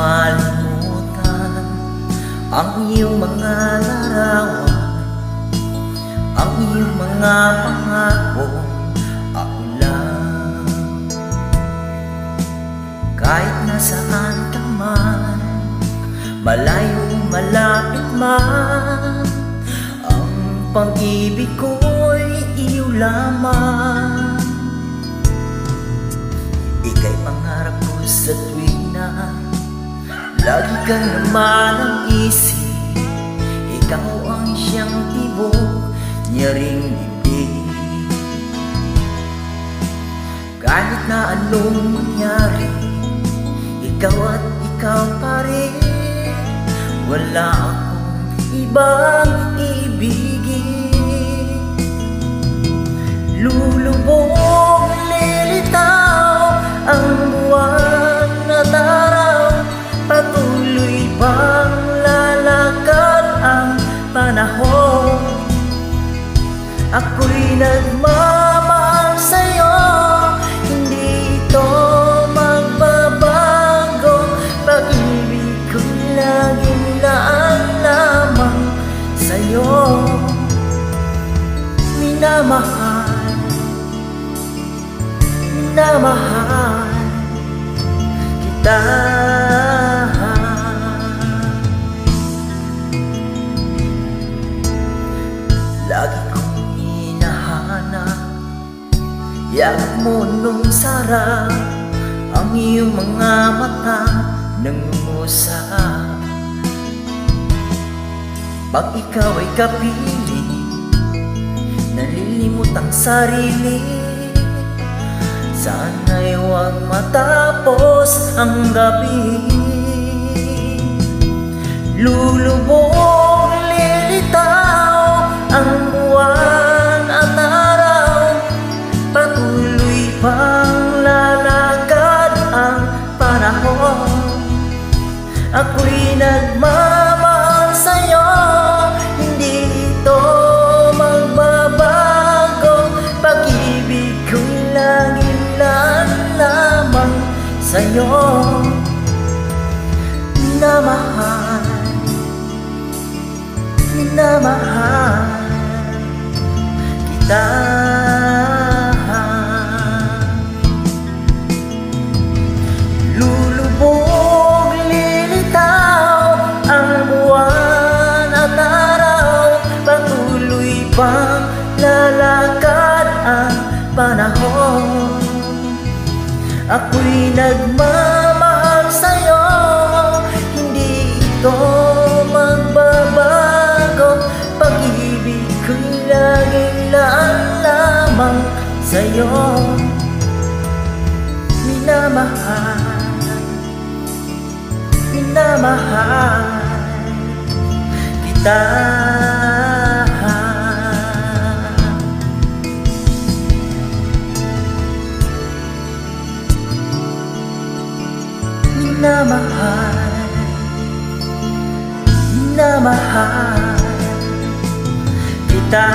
malimutan ang iyong mga larawan, ang iyong mga pangako. Ako lang, kahit nasaan ka man, malayo malapit man, ang pag-ibig ko'y iyo lamang. Ika'y pangarap ko sa tuwing na lagi ka naman ang isip. Ikaw ang siyang tibok niya ring dibdib. Kahit na anong mangyari, ikaw at ikaw pa rin. Wala akong ibang ibigin. Lulubog, lilitaw ang buwan at araw, patuloy pang lalakad ang panahon. Ako'y nagmamahal sa'yo, hindi ito magbabago. Pag-ibig ko'y laging laan lamang sa'yo. Minamahal, minamahal kita. Lagi kong hinahanap yakap mo nung sarap, ang iyong mga mata nangungusap. Pag ikaw ay kapili, nalilimot ang sarili. Sana'y huwag matapos ang gabi. Lulubog, lilitaw ang buwan at araw, patuloy pang lalakad ang panahon. Ako'y nagmamahal sa'yo, hindi ito magbabago. Pag-ibig ko'y laging laan lamang sa'yo. Minamahal, minamahal kita. Lulubog, lilitaw ang buwan at araw, patuloy pang lalakad ang panahon. Ako'y nagmamahal sa'yo, hindi ito magbabago. Pag-ibig ko'y laging laan lamang sa'yo. Minamahal, minamahal kita. Minamahal, minamahal kita.